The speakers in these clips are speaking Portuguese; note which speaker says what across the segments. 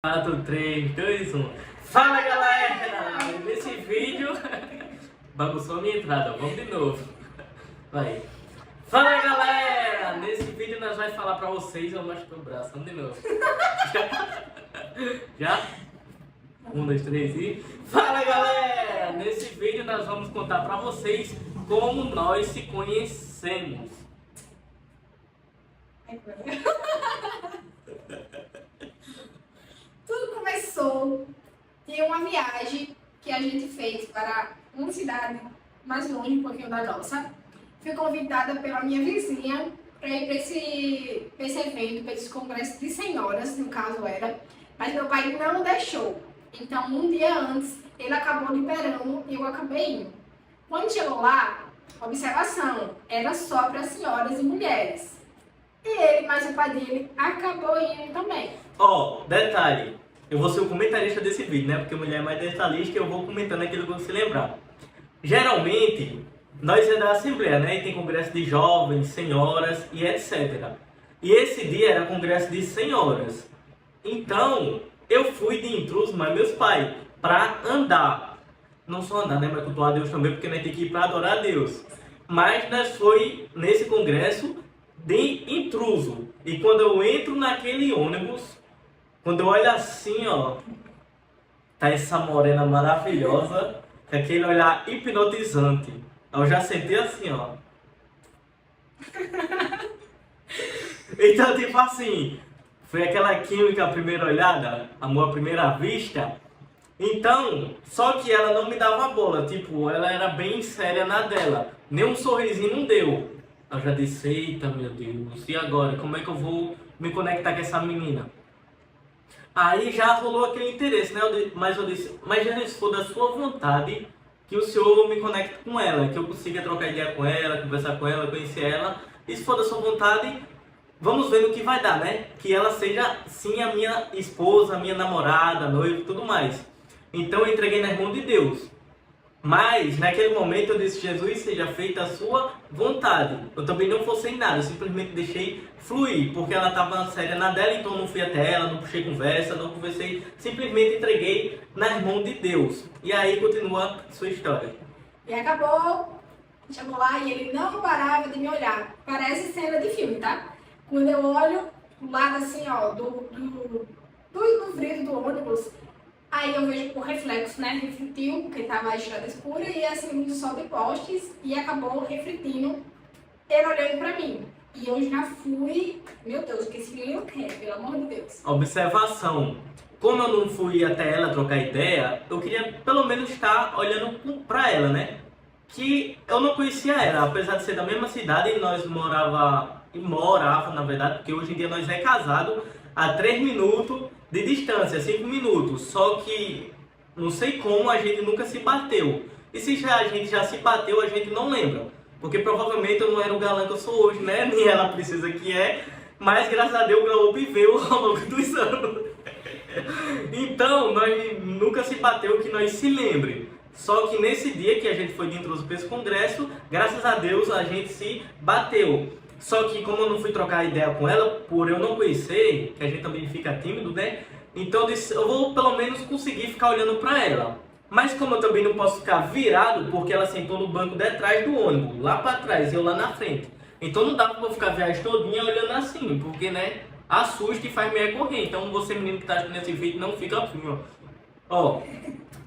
Speaker 1: 4, 3, 2, 1. Fala galera! Nesse vídeo. Bagunçou a minha entrada, vamos de novo. Vai. Fala galera! Nesse vídeo nós vamos falar pra vocês. Eu mostro o braço, vamos de novo. Já? 1, 2, 3 e. Fala galera! Nesse vídeo nós vamos contar pra vocês como nós se conhecemos.
Speaker 2: Tudo começou em uma viagem que a gente fez para uma cidade mais longe um pouquinho da nossa. Fui convidada pela minha vizinha para ir para esse evento, para esse congresso de senhoras, no caso era, mas meu pai não deixou. Então, um dia antes, ele acabou liberando e eu acabei indo. Quando chegou lá, observação, era só para senhoras e mulheres. E ele, mais o pai dele, acabou indo também.
Speaker 1: Detalhe, eu vou ser o comentarista desse vídeo, né? Porque mulher é mais detalhista e eu vou comentando aquilo que você lembrar. Geralmente, nós é da Assembleia, né? E tem congresso de jovens, senhoras e etc. E esse dia era congresso de senhoras. Então, eu fui de intruso, mas meus pais, pra andar. Não só andar, né? Mas cultuar a Deus também, porque nós temos que ir pra adorar a Deus. Mas nós foi nesse congresso de intruso. E quando eu entro naquele ônibus, quando eu olho assim, ó, tá essa morena maravilhosa, com aquele olhar hipnotizante. Eu já senti assim, ó. Então, tipo assim, foi aquela química à primeira olhada, amor à primeira vista. Então, só que ela não me dava bola, tipo, ela era bem séria na dela. Nem um sorrisinho não deu. Eu já disse, eita meu Deus, e agora? Como é que eu vou me conectar com essa menina? Aí já rolou aquele interesse, né? Mas eu disse, mas Jesus, se for da sua vontade, que o Senhor me conecte com ela, que eu consiga trocar ideia com ela, conversar com ela, conhecer ela. E se for da sua vontade, vamos ver no que vai dar, né? Que ela seja, sim, a minha esposa, a minha namorada, noiva e tudo mais. Então eu entreguei nas mãos de Deus. Mas, naquele momento, eu disse, Jesus, seja feita a sua vontade. Eu também não forcei nada, eu simplesmente deixei fluir, porque ela estava séria na dela, então eu não fui até ela, não puxei conversa, não conversei, simplesmente entreguei nas mãos de Deus. E aí continua a sua história.
Speaker 2: E acabou, chegou lá e ele não parava de me olhar. Parece cena de filme, tá? Quando eu olho do lado assim, ó, do vidro do ônibus, aí eu vejo o reflexo, né? Refletiu, porque tava a estrada escura e assim, do sol de postes, e acabou refletindo ele olhando pra mim. E eu já fui, meu Deus, o que esse menino quer, pelo amor de Deus.
Speaker 1: Observação. Como eu não fui até ela trocar ideia, eu queria pelo menos estar olhando pra ela, né? Que eu não conhecia ela, apesar de ser da mesma cidade, nós morava, na verdade, porque hoje em dia nós é casado a 3 minutos de distância, 5 minutos. Só que não sei como a gente nunca se bateu. E se a gente já se bateu, a gente não lembra. Porque provavelmente eu não era o galã que eu sou hoje, né? Nem ela precisa que é. Mas graças a Deus o Globo veio ao longo dos anos. Então, nós nunca se bateu que nós se lembre. Só que nesse dia que a gente foi de intruso para esse congresso, graças a Deus a gente se bateu. Só que como eu não fui trocar ideia com ela, por eu não conhecer, que a gente também fica tímido, né? Então eu disse, eu vou pelo menos conseguir ficar olhando pra ela. Mas como eu também não posso ficar virado, porque ela sentou no banco de trás do ônibus, lá pra trás, e eu lá na frente. Então não dá pra eu ficar a viagem todinha olhando assim, porque, né, assusta e faz meia correr. Então você, menino que tá assistindo esse vídeo, não fica assim, ó.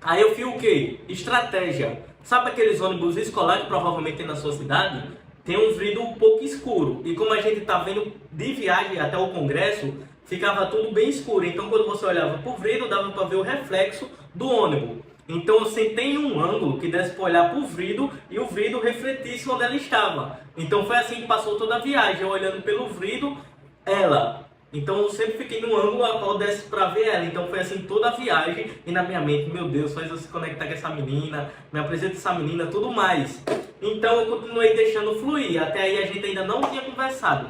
Speaker 1: Aí eu fiz o quê? Estratégia. Sabe aqueles ônibus escolares que provavelmente tem na sua cidade? Tem um vidro um pouco escuro. E como a gente tá vendo de viagem até o congresso, ficava tudo bem escuro. Então quando você olhava pro vidro, dava para ver o reflexo do ônibus. Então eu sentei em um ângulo que desse para olhar pro vidro e o vidro refletisse onde ela estava. Então foi assim que passou toda a viagem, eu olhando pelo vidro, ela. Então eu sempre fiquei no ângulo a qual desse para ver ela. Então foi assim toda a viagem e na minha mente, meu Deus, faz eu se conectar com essa menina, me apresenta essa menina, tudo mais. Então eu continuei deixando fluir, até aí a gente ainda não tinha conversado.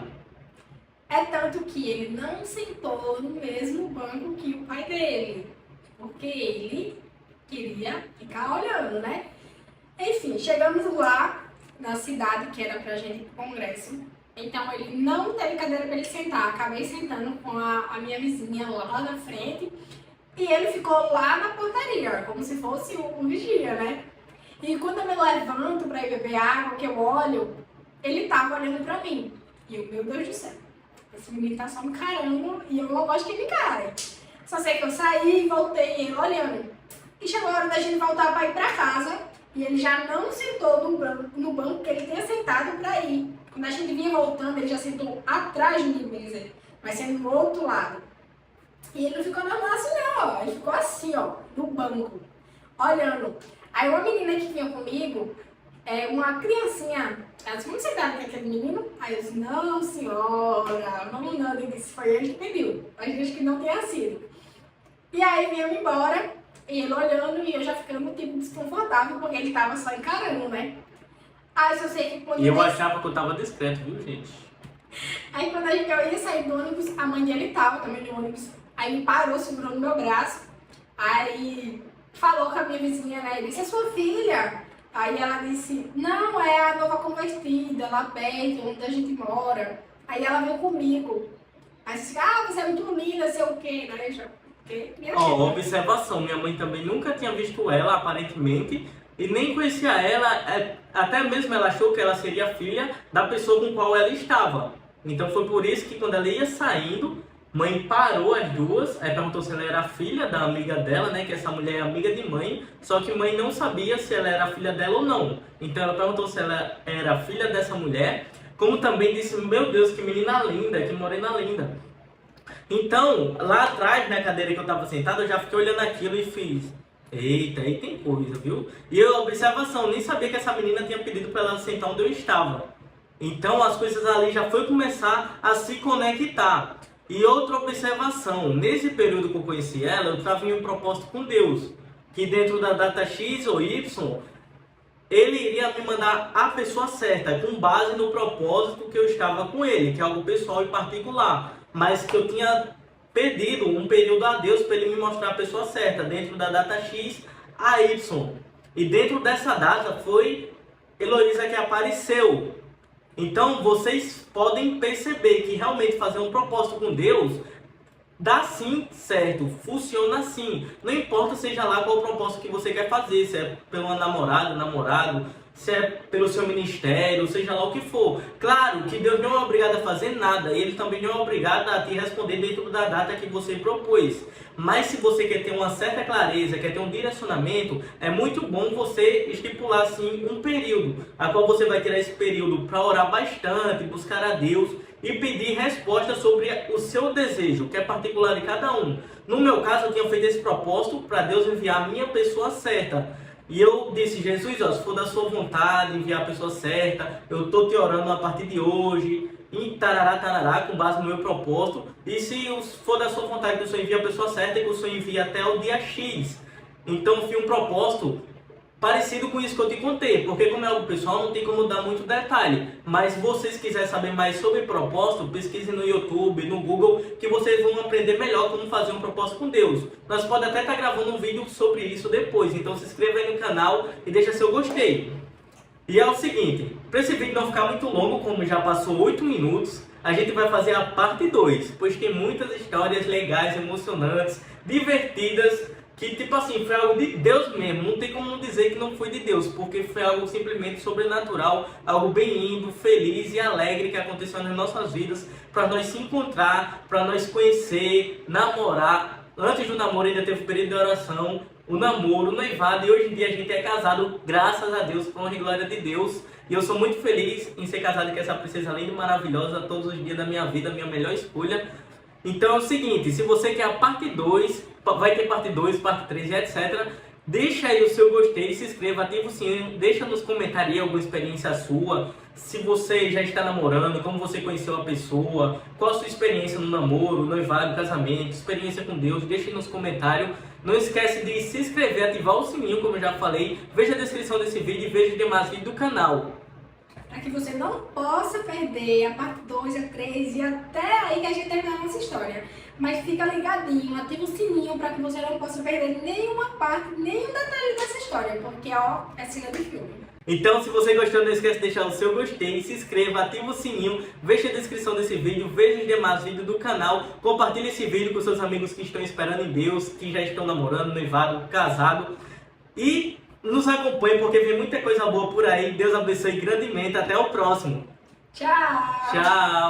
Speaker 2: É tanto que ele não sentou no mesmo banco que o pai dele, porque ele queria ficar olhando, né? Enfim, chegamos lá na cidade que era pra gente ir pro congresso. Então ele não teve cadeira para ele sentar. Acabei sentando com a minha vizinha lá na frente E ele ficou lá na portaria, como se fosse um vigia, né? E quando eu me levanto pra ir beber água, que eu olho, ele tava olhando pra mim. E eu, meu Deus do céu, esse menino tá só me encarando e eu não gosto que ele encare. Só sei que eu saí e voltei ele olhando. E chegou a hora da gente voltar pra ir pra casa e ele já não sentou no banco que ele tinha sentado pra ir. Quando a gente vinha voltando, ele já sentou atrás de mim mesmo, mas sendo no outro lado. E ele não ficou normal assim não, ó. Ele ficou assim, ó, no banco, olhando. Aí uma menina que vinha comigo, uma criancinha, ela disse, vamos sentar com aquele menino? Aí eu disse, não senhora, não, ele disse, foi ele que pediu, mas diz que não tenha sido. E aí vinha embora, e ele olhando, e eu já ficando tipo desconfortável, porque ele tava só encarando, né? Aí eu sei que quando
Speaker 1: E eu achava que eu tava discreto, viu, gente?
Speaker 2: Aí quando eu ia sair do ônibus, a mãe dele tava também no ônibus. Aí ele parou, segurou no meu braço. Aí falou com a minha vizinha, né? Ele disse, é sua filha? Aí ela disse, não, é a nova convertida, lá perto, onde a gente mora. Aí ela veio comigo. Aí disse, você é muito linda, sei o quê, né?
Speaker 1: Ó, observação, minha mãe também nunca tinha visto ela, aparentemente, e nem conhecia ela, até mesmo ela achou que ela seria filha da pessoa com qual ela estava. Então foi por isso que quando ela ia saindo, mãe parou as duas, aí perguntou se ela era filha da amiga dela, né, que essa mulher é amiga de mãe, só que mãe não sabia se ela era filha dela ou não. Então ela perguntou se ela era filha dessa mulher, como também disse, meu Deus, que menina linda, que morena linda. Então, lá atrás, na cadeira que eu estava sentado, eu já fiquei olhando aquilo e fiz, eita, aí tem coisa, viu? E eu, observação, nem sabia que essa menina tinha pedido para ela sentar onde eu estava. Então, as coisas ali já foi começar a se conectar. E outra observação, nesse período que eu conheci ela, eu estava em um propósito com Deus, que dentro da data X ou Y, ele iria me mandar a pessoa certa, com base no propósito que eu estava com ele, que é algo pessoal e particular, mas que eu tinha pedido um período a Deus para ele me mostrar a pessoa certa, dentro da data X a Y. E dentro dessa data foi Heloísa que apareceu. Então vocês podem perceber que realmente fazer um propósito com Deus dá sim certo, funciona assim. Não importa seja lá qual o propósito que você quer fazer, se é pelo namorado, se é pelo seu ministério, seja lá o que for. Claro que Deus não é obrigado a fazer nada, Ele também não é obrigado a te responder dentro da data que você propôs. Mas se você quer ter uma certa clareza, quer ter um direcionamento, é muito bom você estipular assim um período, a qual você vai ter esse período para orar bastante, buscar a Deus e pedir resposta sobre o seu desejo, que é particular de cada um. No meu caso, eu tinha feito esse propósito para Deus enviar a minha pessoa certa. E eu disse, Jesus, ó, se for da sua vontade enviar a pessoa certa, eu estou te orando a partir de hoje, e tarará, com base no meu propósito. E se for da sua vontade que o Senhor envie a pessoa certa, que o Senhor envie até o dia X. Então, eu fiz um propósito parecido com isso que eu te contei, porque como é algo pessoal, não tem como dar muito detalhe. Mas se vocês quiserem saber mais sobre propósito, pesquisem no YouTube, no Google, que vocês vão aprender melhor como fazer um propósito com Deus. Nós podemos até estar gravando um vídeo sobre isso depois, então se inscreva aí no canal e deixa seu gostei. E é o seguinte, para esse vídeo não ficar muito longo, como já passou 8 minutos, a gente vai fazer a parte 2, pois tem muitas histórias legais, emocionantes, divertidas, que tipo assim, foi algo de Deus mesmo, não tem como dizer que não foi de Deus, porque foi algo simplesmente sobrenatural, algo bem lindo, feliz e alegre que aconteceu nas nossas vidas, para nós se encontrar, para nós conhecer, namorar. Antes do namoro ainda teve o período de oração, o namoro, o noivado, e hoje em dia a gente é casado, graças a Deus, com a glória de Deus. E eu sou muito feliz em ser casado com essa princesa linda e maravilhosa todos os dias da minha vida, minha melhor escolha. Então é o seguinte, se você quer a parte 2, vai ter parte 2, parte 3 e etc. Deixa aí o seu gostei, se inscreva, ativa o sininho, deixa nos comentários alguma experiência sua. Se você já está namorando, como você conheceu a pessoa, qual a sua experiência no namoro, noivado, casamento, experiência com Deus, deixa aí nos comentários. Não esquece de se inscrever, ativar o sininho, como eu já falei. Veja a descrição desse vídeo e veja os demais vídeos do canal.
Speaker 2: Para que você não possa perder a parte 2, a 3 e até aí que a gente terminar a nossa história. Mas fica ligadinho, ativa o sininho para que você não possa perder nenhuma parte, nenhum detalhe dessa história, porque ó, é cena de filme.
Speaker 1: Então, se você gostou, não esquece de deixar o seu gostei, se inscreva, ativa o sininho, veja a descrição desse vídeo, veja os demais vídeos do canal, compartilhe esse vídeo com seus amigos que estão esperando em Deus, que já estão namorando, noivado, casado. E nos acompanhe porque vem muita coisa boa por aí. Deus abençoe grandemente. Até o próximo.
Speaker 2: Tchau!
Speaker 1: Tchau!